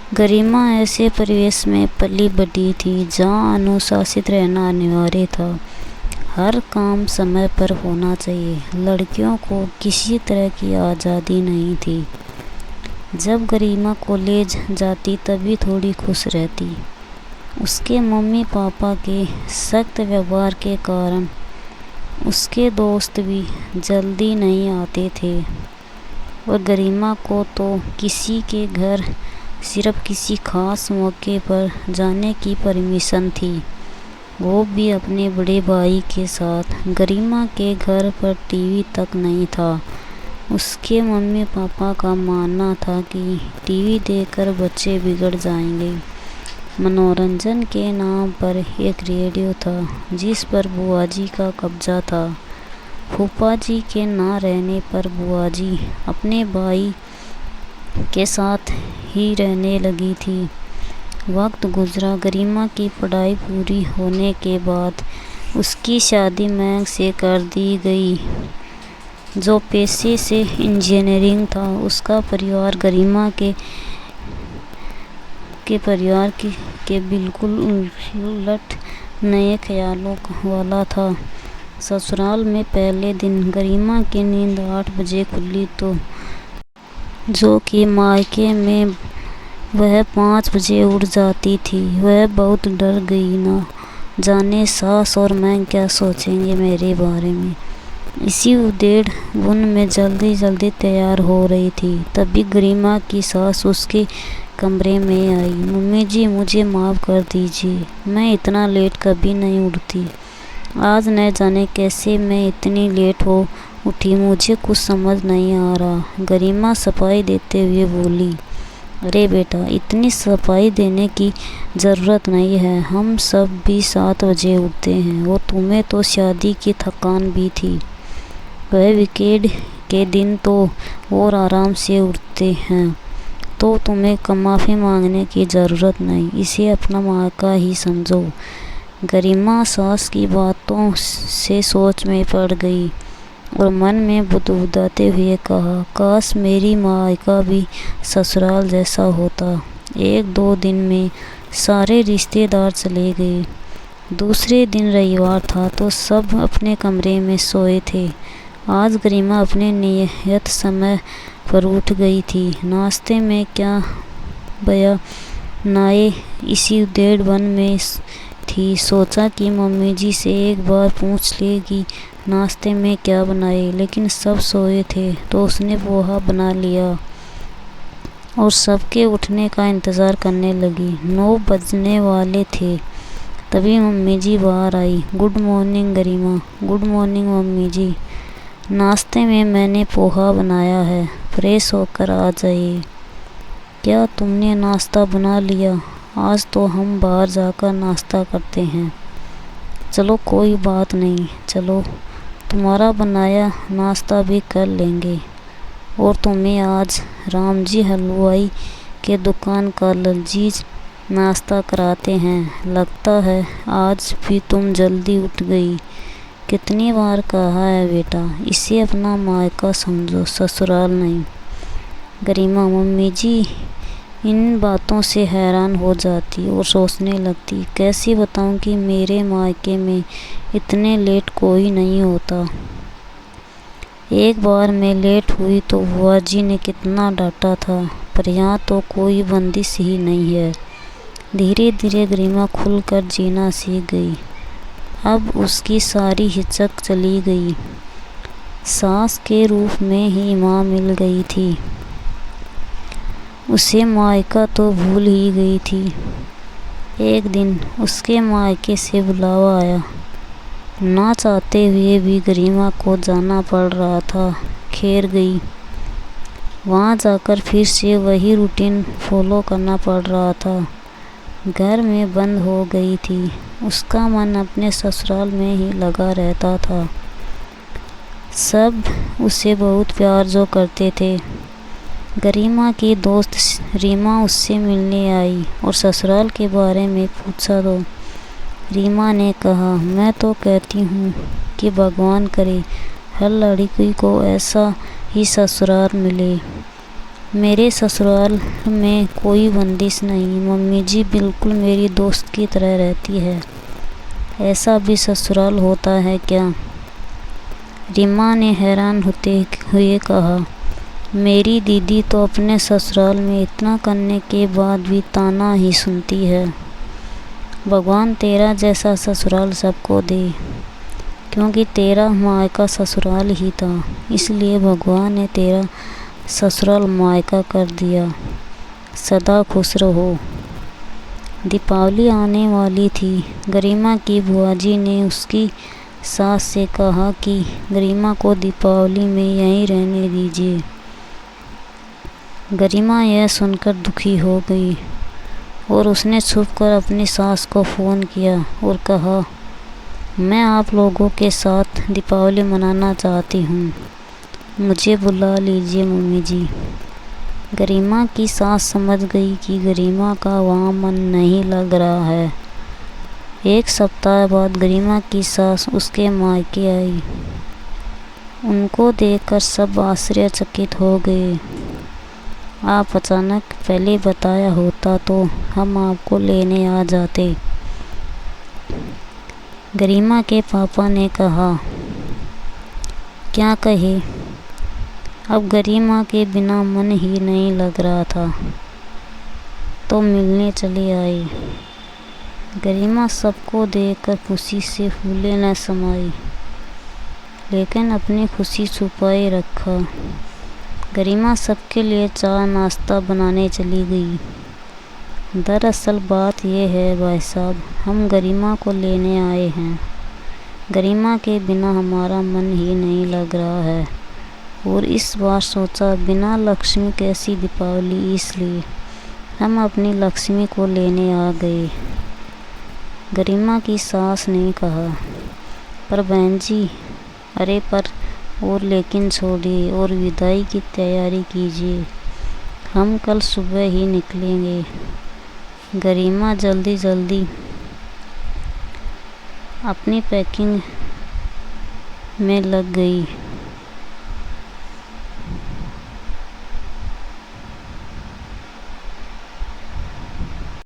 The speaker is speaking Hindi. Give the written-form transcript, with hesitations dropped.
गरिमा ऐसे परिवेश में पली बढ़ी थी जहाँ अनुशासित रहना अनिवार्य था। हर काम समय पर होना चाहिए। लड़कियों को किसी तरह की आज़ादी नहीं थी। जब गरिमा कॉलेज जाती तभी थोड़ी खुश रहती। उसके मम्मी पापा के सख्त व्यवहार के कारण उसके दोस्त भी जल्दी नहीं आते थे और गरिमा को तो किसी के घर सिर्फ किसी खास मौके पर जाने की परमिशन थी, वो भी अपने बड़े भाई के साथ। गरिमा के घर पर टीवी तक नहीं था। उसके मम्मी पापा का मानना था कि टीवी देखकर बच्चे बिगड़ जाएंगे। मनोरंजन के नाम पर एक रेडियो था जिस पर बुआ जी का कब्जा था। फूफा जी के ना रहने पर बुआ जी अपने भाई के साथ ही रहने लगी थी। वक्त गुजरा। गरिमा की पढ़ाई पूरी होने के बाद उसकी शादी महंग से कर दी गई, जो पेशे से इंजीनियरिंग था। उसका परिवार गरिमा के परिवार के बिल्कुल उलट नए ख्यालों वाला था। ससुराल में पहले दिन गरिमा की नींद 8 बजे खुली तो जो कि मायके में वह 5 बजे उठ जाती थी। वह बहुत डर गई, ना जाने सास और मैं क्या सोचेंगे मेरे बारे में। इसी उधेड़ बुन में जल्दी जल्दी तैयार हो रही थी, तभी गरिमा की सास उसके कमरे में आई। मम्मी जी, मुझे माफ़ कर दीजिए, मैं इतना लेट कभी नहीं उठती। आज न जाने कैसे मैं इतनी लेट हो उठी, मुझे कुछ समझ नहीं आ रहा। गरिमा सफाई देते हुए बोली, अरे बेटा, इतनी सफाई देने की ज़रूरत नहीं है, हम सब भी 7 बजे उठते हैं और तुम्हें तो शादी की थकान भी थी। वह वीकेंड के दिन तो और आराम से उठते हैं, तो तुम्हें माफ़ी मांगने की ज़रूरत नहीं, इसे अपना मायका ही समझो। गरिमा सास की बातों से सोच में पड़ गई और मन में बुदबुदाते हुए कहा, काश मेरी मायका भी ससुराल जैसा होता। 1-2 दिन में सारे रिश्तेदार चले गए। दूसरे दिन रविवार था तो सब अपने कमरे में सोए थे। आज गरिमा अपने नियत समय पर उठ गई थी। नाश्ते में क्या बनाए, इसी उधेड़ बन में थी। सोचा कि मम्मी जी से एक बार पूछ ले कि नाश्ते में क्या बनाए, लेकिन सब सोए थे तो उसने पोहा बना लिया और सबके उठने का इंतज़ार करने लगी। 9 बजने वाले थे तभी मम्मी जी बाहर आई। गुड मॉर्निंग गरिमा। गुड मॉर्निंग मम्मी जी। नाश्ते में मैंने पोहा बनाया है, फ्रेश होकर आ जाइए। क्या तुमने नाश्ता बना लिया? आज तो हम बाहर जाकर नाश्ता करते हैं। चलो कोई बात नहीं, चलो तुम्हारा बनाया नाश्ता भी कर लेंगे। और तुम्हें आज रामजी हलवाई के दुकान का लजीज नाश्ता कराते हैं। लगता है आज भी तुम जल्दी उठ गई। कितनी बार कहा है बेटा, इसे अपना मायका समझो, ससुराल नहीं। गरिमा मम्मी जी इन बातों से हैरान हो जाती और सोचने लगती, कैसे बताऊं कि मेरे मायके में इतने लेट कोई नहीं होता। एक बार मैं लेट हुई तो बुआ जी ने कितना डांटा था, पर यहाँ तो कोई बंदिश ही नहीं है। धीरे धीरे गरिमा खुलकर जीना सीख गई। अब उसकी सारी हिचक चली गई। सास के रूप में ही माँ मिल गई थी। उसे मायका तो भूल ही गई थी। एक दिन उसके मायके से बुलावा आया। ना चाहते हुए भी गरिमा को जाना पड़ रहा था। खैर गई। वहाँ जाकर फिर से वही रूटीन फॉलो करना पड़ रहा था। घर में बंद हो गई थी। उसका मन अपने ससुराल में ही लगा रहता था। सब उसे बहुत प्यार जो करते थे। गरिमा की दोस्त रीमा उससे मिलने आई और ससुराल के बारे में पूछा तो रीमा ने कहा, मैं तो कहती हूँ कि भगवान करे हर लड़की को ऐसा ही ससुराल मिले। मेरे ससुराल में कोई बंदिश नहीं, मम्मी जी बिल्कुल मेरी दोस्त की तरह रहती है। ऐसा भी ससुराल होता है क्या? रीमा ने हैरान होते हुए कहा। मेरी दीदी तो अपने ससुराल में इतना करने के बाद भी ताना ही सुनती है। भगवान तेरा जैसा ससुराल सबको दे, क्योंकि तेरा मायका ससुराल ही था, इसलिए भगवान ने तेरा ससुराल मायका कर दिया। सदा खुश रहो। दीपावली आने वाली थी। गरिमा की बुआजी ने उसकी सास से कहा कि गरिमा को दीपावली में यहीं रहने दीजिए। गरिमा यह सुनकर दुखी हो गई और उसने छुपकर अपनी सास को फ़ोन किया और कहा, मैं आप लोगों के साथ दीपावली मनाना चाहती हूँ, मुझे बुला लीजिए मम्मी जी। गरिमा की सास समझ गई कि गरिमा का वहाँ मन नहीं लग रहा है। एक सप्ताह बाद गरिमा की सास उसके मायके आई। उनको देखकर सब आश्चर्यचकित हो गए। आप अचानक पहले बताया होता तो हम आपको लेने आ जाते, गरिमा के पापा ने कहा। क्या कहे? अब गरिमा के बिना मन ही नहीं लग रहा था, तो मिलने चले आए। गरिमा सबको देखकर खुशी से फूले न समाई, लेकिन अपनी खुशी छुपाए रखा। गरिमा सबके लिए चाय नाश्ता बनाने चली गई। दरअसल बात यह है भाई साहब, हम गरिमा को लेने आए हैं। गरिमा के बिना हमारा मन ही नहीं लग रहा है और इस बार सोचा बिना लक्ष्मी कैसी दीपावली, इसलिए हम अपनी लक्ष्मी को लेने आ गए। गरिमा की सास ने कहा। पर बहन जी, अरे पर और लेकिन छोड़िए और विदाई की तैयारी कीजिए, हम कल सुबह ही निकलेंगे। गरिमा जल्दी जल्दी अपनी पैकिंग में लग गई।